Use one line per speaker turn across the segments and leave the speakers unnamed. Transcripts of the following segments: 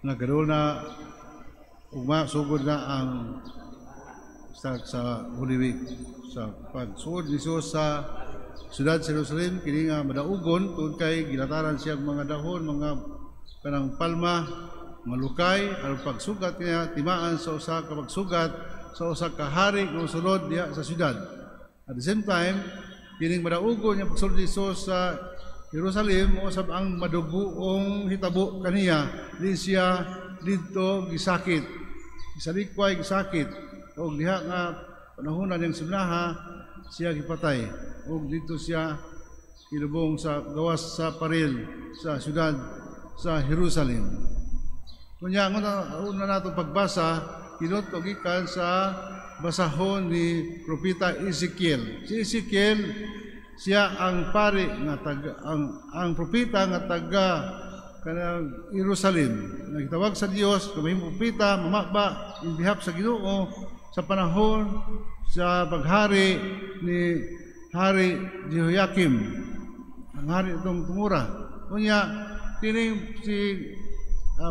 nga karon na ugma sugod na ang start sa Holy Week sa pagsuod ni Jesus sa siyudad sa Jerusalem kini nga madaugon tungod kay gilataran siya mga dahon, mga kanang palma, mga lukay aron pagsugat niya timaan sa usa ka pagsugat sa usa ka hari nga sulod diha sa siyudad. At the same time, kining madaugon niya pagsulod ni Jesus sa Jerusalem usab ang madugoong hitabo kaniya di siya didto gisakit, gisalikway gisakit og diha nga panahonan niyang simnaha siya gipatay og dito siya kilubong sa gawas sa paril sa siyudad sa Jerusalem. Kunya una nato pagbasa kinot og gikan sa basahon ni propeta Ezekiel. Si Ezekiel siya ang pari nga taga ang propeta nga taga kanang Jerusalem. Nagtawag sa Dios kamahing propeta mamaba in behalf sa Ginoo sa panahon sa paghari ni Hari Jehoiakim, ang hari itong tumura. Kunya, kining si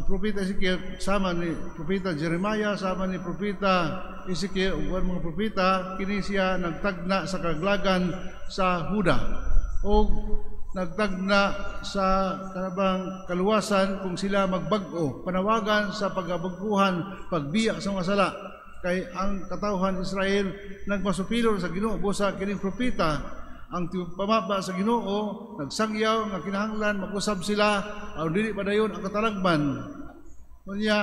propeta Ezekiel, sama ni propeta Jeremiah, sama ni propeta Ezekiel, ug mga propeta, kini siya nagtagna sa kaglagan sa Huda, o nagtagna sa kanabang kaluwasan kung sila magbag-o, panawagan sa pagabaguhan, pagbiya sa mga sala. Kay ang katawhan Israel nagmasupilon sa Ginoo busa kining propeta ang pamaba sa Ginoo nagsangyaw nga kinahanglan mag-usab sila aron dili padayon ang katalagman. Unya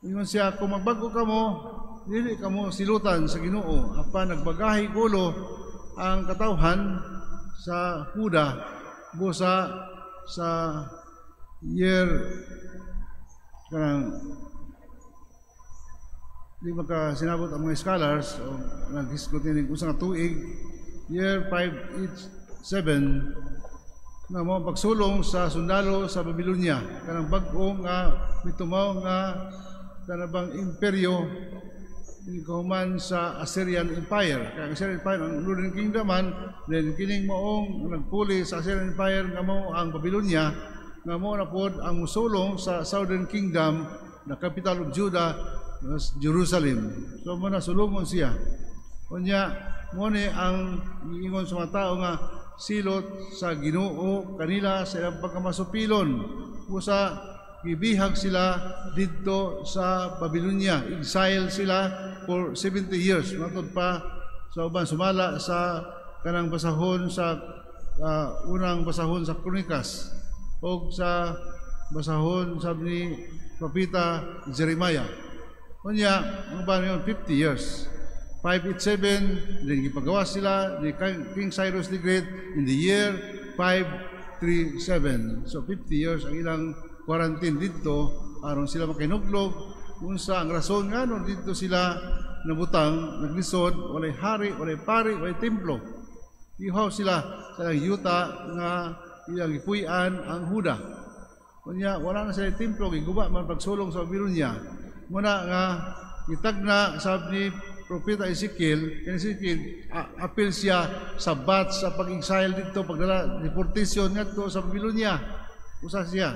ingon siya kung magbago kamo dili kamo silutan sa Ginoo apan nagbagahi gulo ang katawhan sa Huda busa sa year kanang di maka sinabot ang mga scholars o nag-diskute ning usa nga tuig year 587 na mo pagsulong sa sundalo sa Babylonia kanang bag-o nga mitumaw nga kanabang imperyo human sa Assyrian Empire. Kaya Assyrian Empire ang Northern Kingdom man then kining maong nagpuli sa Assyrian Empire nga mao ang Babylonia nga mao na pod ang musulong sa Southern Kingdom na capital of Judah Jerusalem. So muna sulungon siya. Kunya mo ni ang giingon sa mga tao nga silot sa Ginoo kanila sa ilang pagkamasupilon. Usa gibihag sila didto sa Babylonia. Exile sila for 70 years. Matod pa sa uban sumala sa kanang basahon sa unang basahon sa Kronikas o sa basahon sa ni propeta Jeremiah. Kunya, ang ba yun, 50 years. 587, then gipagawa sila ni King Cyrus the Great in the year 537. So 50 years ang ilang quarantine dito, aron sila makinuglog. Unsa ang rason nga no dito sila nabutang, naglisod, walay hari, walay pari, walay templo. Ihaw sila sa yuta nga ilang ipuy-an ang Huda. Kunya, wala na sila templo, giguba man pagsulong sa Babylonia. Muna nga itagna sabi ni propeta Ezekiel, apil siya sa batch sa pag-exile dito, pagdala deportation ngadto sa Babylonia. Usa siya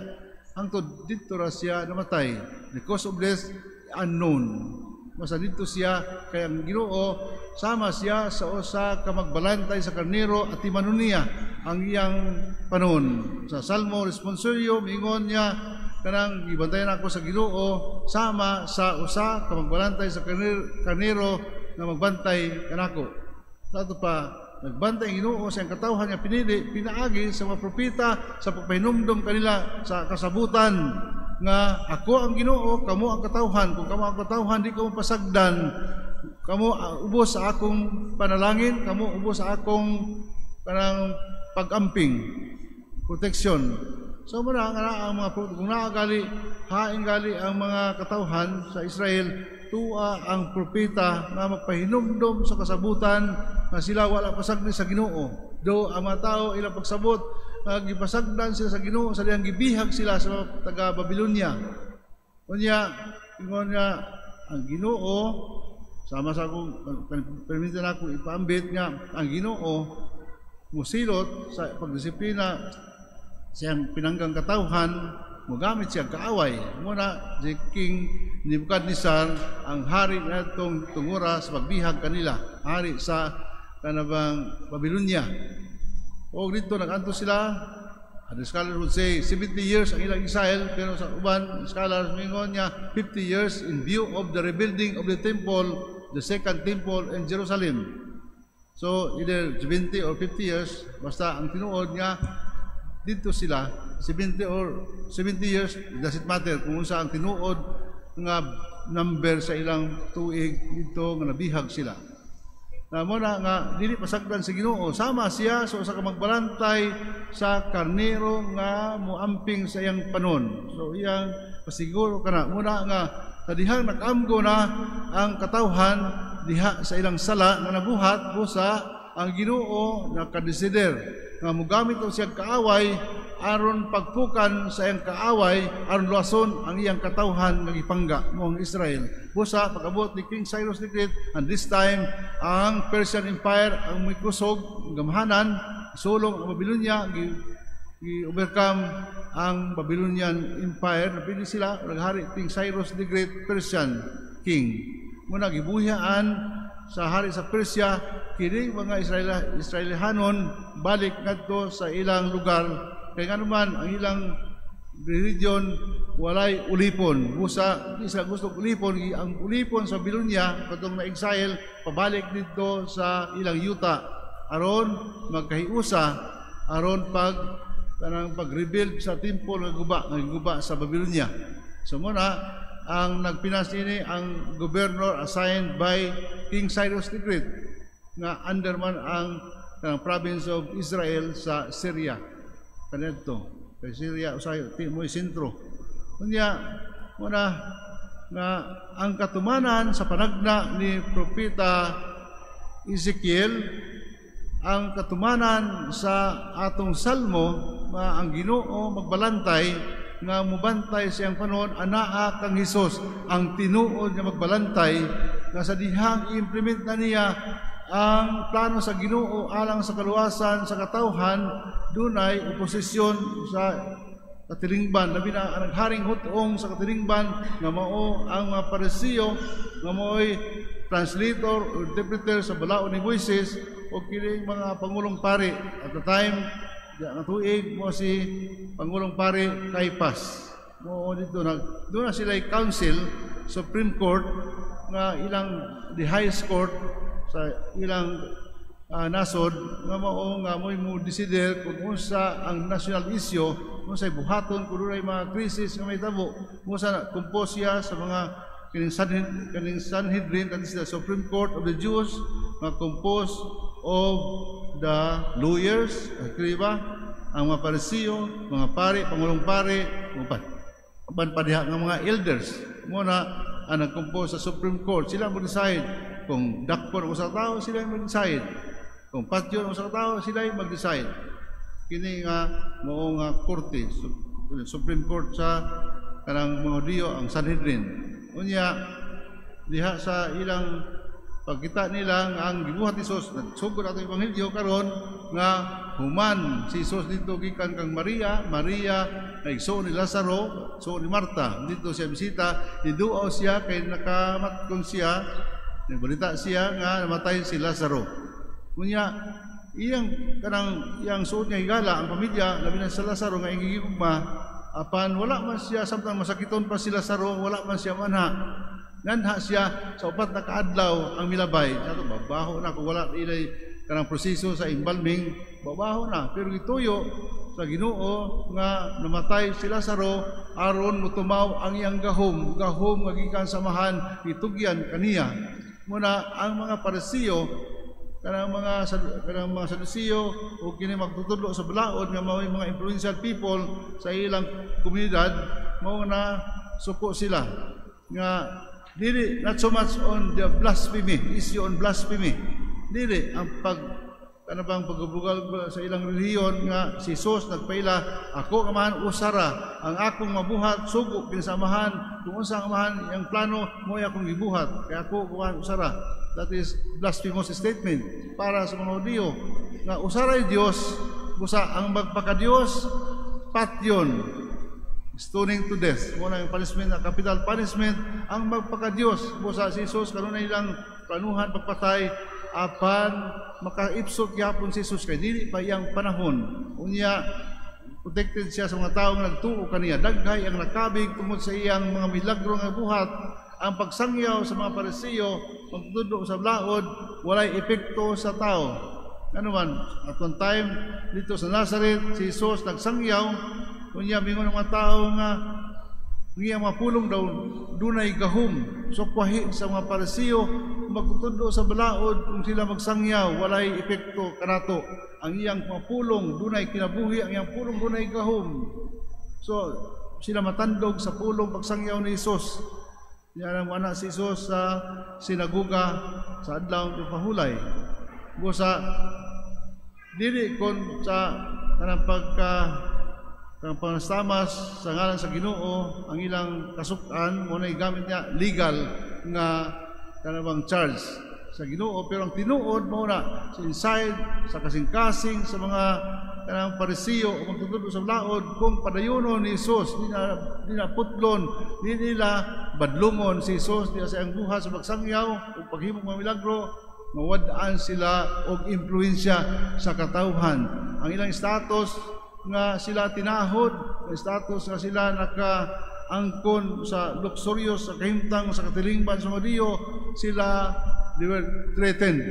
hangtod dito ra siya namatay. The cause of death unknown. Masa dito siya kay ang Ginoo sama siya sa usa ka magbalantay sa karnero at timanunia ang iyang panahon. Sa Salmo responsorio mingon niya kanang gibantayan ako sa Ginoo sama sa usa ka magbalantay sa karnero nga magbantay kanako. Dato pa nagbantay ang Ginoo sa katawhan nga pinili pinaagi sa mga propeta sa pagpahinumdom kanila sa kasabutan nga ako ang Ginoo, kamo ang katawhan. Kung kamo ang katawhan, di kamo pasagdan. Kamo ubos sa akong panalangin, kamo ubos sa akong kanang pag-amping, protection. So muna ang mga kung naagali, haing gali ang mga katawhan sa Israel, tuwa ang propeta na magpahinumdom sa kasabutan na sila wala pasagdi sa Ginoo. Do ang mga tao ilang pagsabot, gipasagdan sila sa Ginoo, sa diyang gibihag sila sa taga Babylonia. Kunya, ingon nga ang Ginoo sama sa akong permitan ako ipaambit nga ang Ginoo musilot sa pagdisiplina siyang pinanggang katawhan mogamit siya kaaway. Muna si King Nebuchadnezzar ang hari na itong tungura sa pagbihag kanila, hari sa kanabang Babylonia. O dito nag-anto sila. The scholars would say 70 years ang ilang exile, pero sa uban scholars mingon niya 50 years in view of the rebuilding of the temple, the second temple in Jerusalem. So either 70 or 50 years, basta ang tinuod niya dito sila 70 or 70 years, it doesn't matter kung unsa ang tinuod nga number sa ilang tuig dito nga nabihag sila. Na muna nga dili pasagdan sa Ginoo, sama siya so sa magbalantay sa karnero nga muamping sa iyang panon. So iyang pasiguro kana muna nga sa dihang nag-amgo na ang katawhan diha sa ilang sala nga nabuhat busa ang Ginoo nakadesider nga mogamit siya kaaway aron pagpukan sa iyang kaaway aron luwason ang iyang katawhan nga gipangga mo ang Israel. Busa pag-abot ni King Cyrus the Great, and this time ang Persian Empire ang may kusog gamahanan sulong ang Babylonia gi-overcome ang Babylonian Empire. Napili sila naghari King Cyrus the Great, Persian king. Muna gibuhian sa hari sa Persia kini mga Israelihanon balik ngadto sa ilang lugar kay nga naman ang ilang religion walay ulipon. Busa di sila gusto ulipon, ang ulipon sa Babylonia katong na-exile pabalik dito sa ilang yuta aron magkahiusa aron pag-rebuild sa temple nga guba sa Babylonia. So muna ang nagpinas ini ang governor assigned by King Cyrus the Great nga under man ang province of Israel sa Syria. Kanito kay Syria usahay mo sentro. Unya muna nga ang katumanan sa panagna ni propeta Ezekiel, ang katumanan sa atong salmo nga ang Ginoo magbalantay nga mubantay siyang panon anaa kang Hesus ang tinuod nga magbalantay nga sa dihang i-implement na niya ang plano sa Ginoo alang sa kaluwasan sa katawhan dunay oposisyon sa katilingban labi na ang haring hutong sa katilingban nga mao ang mga Parisiyo nga mao'y translator o interpreter sa balaod ni Moises o kining mga pangulong pari at the time ang tuig mo si Pangulong Pari Caiphas. Mo dito doon na sila council, Supreme Court nga ilang the highest court sa ilang nasod nga mao nga mo decider kung unsa ang national issue, kung sa buhaton kung dunay mga krisis nga may tabo, mo sa compose siya sa mga kining Sanhedrin that is the Supreme Court of the Jews nga composed of the lawyers, kriba, ang mga Parisiyo, mga pari, pangulong pari, padiha ng mga elders. Muna ang nag-compose sa Supreme Court, sila mag-decide kung dakpor o sa tao, sila mag-decide. Kung patyon o sa tao, sila mag-decide. Kini nga mao nga korte, Supreme Court sa kanang mga Diyo, ang Sanhedrin. Unya diha sa ilang pagkita nila nga ang gibuhat ni Jesus nagsugod ato ebanghelyo karon nga human si Jesus dito gikan kang Maria naigsuon ni Lazaro, so ni Marta dito siya bisita, niduaw siya kay nakamatkon siya, nabalita siya nga namatay si Lazaro. Kunya iyang suod nga higala ang pamilya labi na sa Lazaro nga igigugma apan wala man siya samtang masakiton pa si Lazaro, wala man siya manha. Nanha siya sa upat na kaadlaw ang milabay. Sato babaho na kung wala ilay kanang proseso sa embalming, babaho na. Pero gituyo sa Ginoo nga namatay si Lazaro aron mutumaw ang iyang gahom nga gikan samahan itugyan kaniya. Muna ang mga Parisiyo kanang mga Sadusiyo o kini magtutudlo sa balaod nga mao mga influential people sa ilang komunidad, mao na suko sila nga dili not so much on the blasphemy, issue on blasphemy. Dili ang pagbugal sa ilang relihiyon nga si Jesus nagpaila, ako kamahan usara, ang akong mabuhat sugo pinsamahan, kung unsa kamahan ang plano mo akong gibuhat, kaya ako kamahan usara. That is blasphemous statement para sa mga Hudiyo nga usaray Dios busa ang magpaka-Dios patyon stoning to death. Muna yung punishment, ang capital punishment, ang magpaka-Diyos. Busa si Jesus, kanunay ilang planuhan, pagpatay, apan makaipsot yapon si Jesus kay dili pa iyang panahon. Unya, protected siya sa mga tao nga nagtuo kaniya. Daghay ang nakabig tungod sa iyang mga milagro nga buhat. Ang pagsangyaw sa mga Parisiyo, magtudlo sa blaod, walay epekto sa tao. Ano man, at one time, dito sa Nazareth, si Jesus nagsangyaw, kunya mingon ng mga tao nga, niya mga pulong daw, dunay gahom. So, kwahi sa mga Parisiyo, magtudlo sa blaod, kung sila magsangyaw, walay epekto kanato. Ang iyang mga pulong, dunay kinabuhi, ang iyang pulong, dunay gahom. So, sila matandog sa pulong pagsangyaw ni Jesus. Yan ang anak si Jesus sa sinaguga sa adlaw ng pahulay. Busa dili kon sa kanang pagpanastamas sa ngalan sa Ginoo ang ilang kasuk-an mo na gamit niya legal nga kanang charge sa Ginoo, pero ang tinuod mo na sa inside sa kasing-kasing sa mga kanang Parisiyo o magtutudlo sa laod kung padayunon ni Jesus, di na putlon, di nila badlungon si Jesus, di sa ang buhat sa pagsangyaw o paghimong mga milagro, mawadaan sila og impluensya sa katawhan. Ang ilang status nga sila tinahod, ang status nga sila nakaangkon sa luxurious, sa kahimtang, sa katilingban sa Diyo, sila they were threatened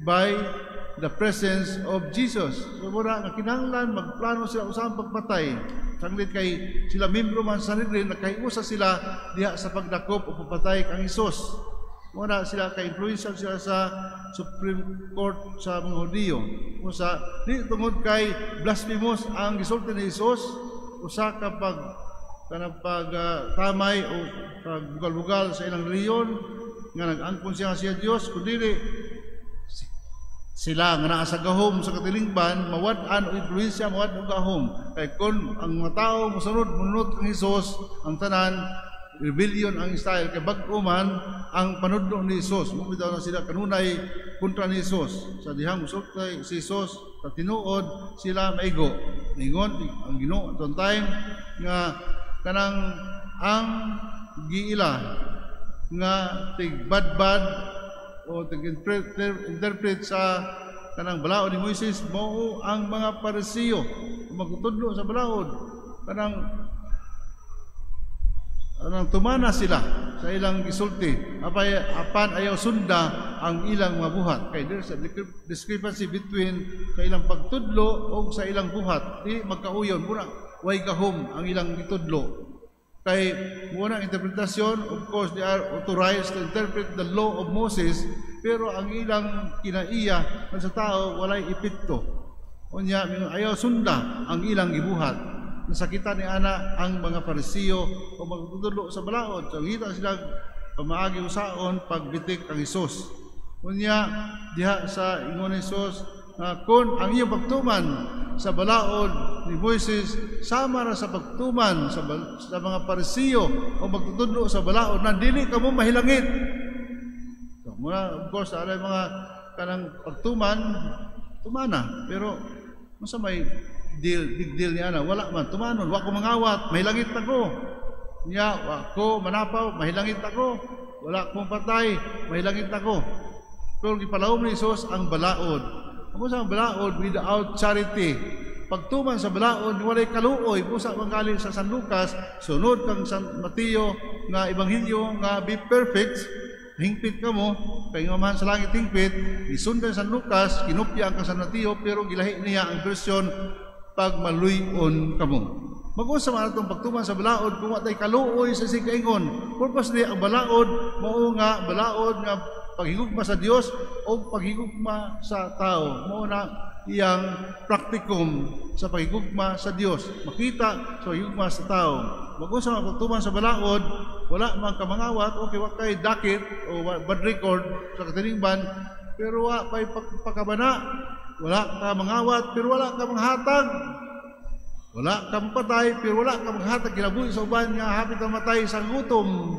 by the presence of Jesus. So mura nga kinahanglan magplano sila usang pagpatay. Sanglit kay sila membro man sa Sanhedrin, nakahiusa sila diha sa pagdakop o pagpatay kang Hesus. Muna sila ka-influential sila sa Supreme Court sa mga Hudiyo. Usa di tungod kay blasphemous ang gisulti ni Jesus, usa ka tamay o pagbugal-bugal sa ilang reliyon nga nag-angkon siya Dios, kundi sila nga naa sa gahom sa katilingban, mawad-an o influensya, mawad o gahom. Kaya kung ang mga tao musunod, mununod kang Hesus, ang tanan, rebellion ang style, kay bago man ang panudlo ni Hesus. Mumitaw na sila kanunay kontra ni Hesus. Sa dihang musulot kay si Hesus, sa tinuod, sila maigo. Ningon, ang Ginoo, at time, nga kanang ang giila, nga tigbadbad, o interpret sa kanang balaod ni Moises mao ang mga Parisiyo magtudlo sa balaod kanang tumana sila sa ilang gisulti apan ayaw sunda ang ilang mga buhat kay there's a discrepancy between sa ilang pagtudlo o sa ilang buhat di magkauyon mura way gahom ang ilang gitudlo. Kay muna interpretasyon, of course, they are authorized to interpret the law of Moses, pero ang ilang kinaiya sa tao, walay epekto. Unya, ayaw sunda ang ilang gibuhat. Nasakita ni Ana ang mga Parisiyo o magtutulog sa balaod. So, kita silang pamaagi usaon pagbitik ang Hesus. Unya, diha sa ingon ni Hesus, kung ang iyong pagtuman sa balaod ni Moises sama na sa pagtuman sa mga Parisiyo o magtutudlo sa balaod na dili ka mo mahilangit. So, muna, of course, alay mga kanang pagtuman, tumana. Pero, masa may big deal ni Ana, wala man, tumanon, wako mangawat, mahilangit ako. Niya, wako manapaw, mahilangit ako. Wala akong patay, mahilangit ako. Pero gipalawom ni Jesus ang balaod. Ako sa balaod without charity. Pagtuman sa balaod, walay kaluoy. Pusa manggaling sa San Lucas, sunod kang San Mateo nga ebanghelyo nga be perfect. Hingpit ka mo, kay ngamahan sa langit hingpit. Isundan San Lucas, kinupya ang San Mateo, pero gilahi niya ang version pag maluyon ka mo. Mag-usa man itong pagtuman sa balaod, kung watay kaluoy sa sikaingon. Purpose niya ang balaod, mao nga balaod nga paghigugma sa Dios o paghigugma sa tao. Mao na iyang praktikum sa paghigugma sa Dios. Makita sa paghigugma sa tao. Mag-usa man pagtuman sa balaod, wala man ka mangawat o wa kay dakit o bad record sa katilingban, pero wa pay pagkabana. Wala ka mangawat pero wala ka manghatag. Wala ka patay pero wala ka manghatag kinabuhi sa uban nga hapit na matay sa gutom.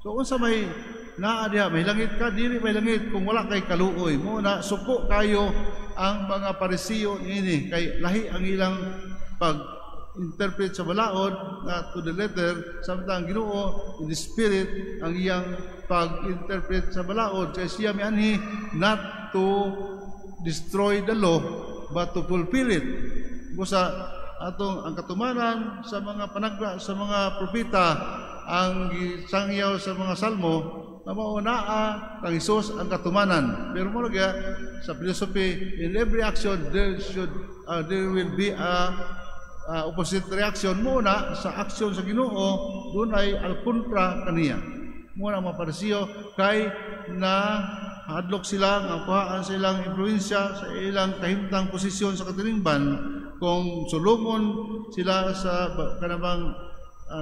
So unsa may naa diha, may langit ka, dili may langit kung wala kay kaluoy. Mo na suko kayo ang mga Parisiyo ini kay lahi ang ilang pag-interpret sa balaod, nga to the letter, samtang Ginoo in the spirit ang iyang pag-interpret sa balaod. Kaya siya mianhi not to destroy the law but to fulfill it. Busa atong ang katumanan sa mga panagba sa mga propeta ang gisangyaw sa mga salmo na maunaa kang Hesus ang katumanan. Pero mo lagi sa philosophy, in every action there will be a opposite reaction. Muna sa action sa Ginoo doon ay al kontra kaniya. Muna mga Parisiyo kay na hadlok sila nga kuhaan sa ilang influensya sa ilang kahimtang posisyon sa katilingban. Kung sulumon sila sa kanabang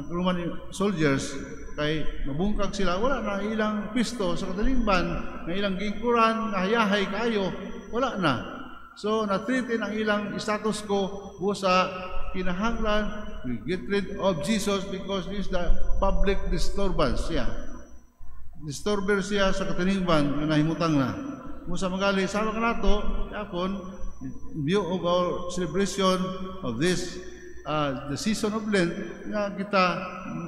Roman soldiers kay mabungkag sila, wala na ilang pisto sa katilingban, na ilang gingkuran, na hayahay kayo, wala na. So na-treatin ang ilang status quo busa kinahanglan, we get rid of Jesus because this is the public disturbance. Disturber siya sa katilingban na nahimutang na. Musa magali, sama ka nato, yapon, in view of our celebration of this the season of Lent, nga kita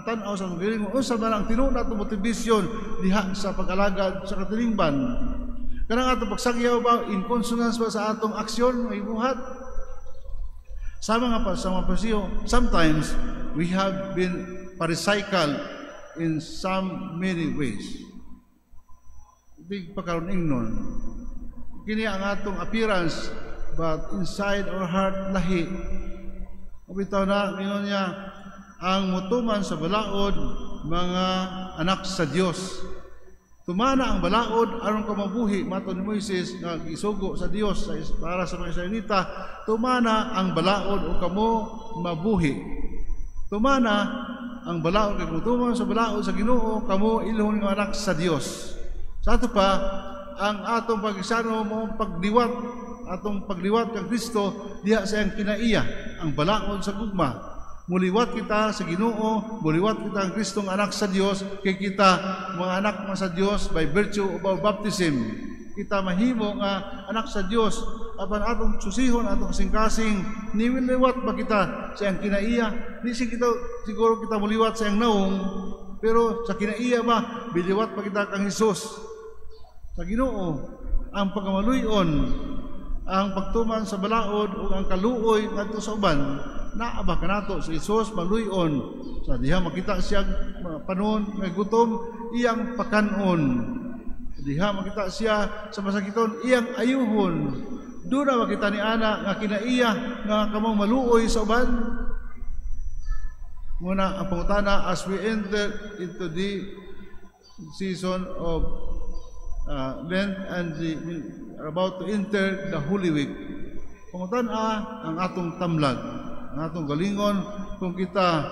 tan-aw sa magaling mo unsa man ang tinuna to motivation diha sa pag-alagad sa katilingban. Kanang ato pagsagyaw ba in consonance ba sa atong aksyon nga ibuhat sa mga Parisiyo. Sometimes we have been pharisaical in some many ways. Big pagkaroon ingnon kini ang atong appearance, but inside our heart lahi. Bitaw na, mingon niya, ang mutuman sa balaod, mga anak sa Dios. Tumana ang balaod, aron ka mabuhi, mato ni Moises, nga isugo sa Dios para sa mga Israelita, tumana ang balaod o kamo mabuhi. Tumana ang balaod, kay mutuman sa balaod sa Ginoo, kamo ilhon nga anak sa Dios. Sa ato pa, ang atong pag-isano mo pagdiwat, atong pagliwat kang Kristo diha sa iyang kinaiya ang balaod sa gugma. Muliwat kita sa Ginoo, muliwat kita ang Kristong anak sa Dios, kay kita mga anak sa Dios by virtue of our baptism. Kita mahimo nga anak sa Dios apan atong susihon atong kasing-kasing niwiliwat ba kita sa iyang kinaiya. Di siguro kita muliwat sa iyang naong, pero sa kinaiya ba biliwat pa kita kang Hesus sa Ginoo. Ang pagkamaluyon, ang pagtuman sa balaod o ang kaluoy ngadto sa uban, naaba kanato sa Hesus maluyon. Sa diha makita siya panon nga gutom, iyang pakanon. Diha makita siya sa masakiton, iyang ayuhon. Doon na makita ni ana nga kinaiya nga kamong maluoy sa uban. Muna ang pangutana, as we enter into the season of Lent and are about to enter the Holy Week, pangutan-a ang atong tamlag, ang atong galingon kung kita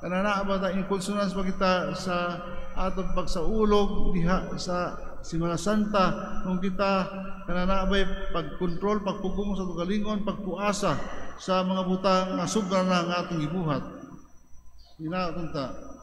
kanana ba ta in consonance ba kita sa atong pagsaulog diha sa Semana Santa, kung kita kanana ba pagkontrol, pagpugong sa atong galingon, pagpuasa sa mga butang nga sobra na nga atong gibuhat. Ina ta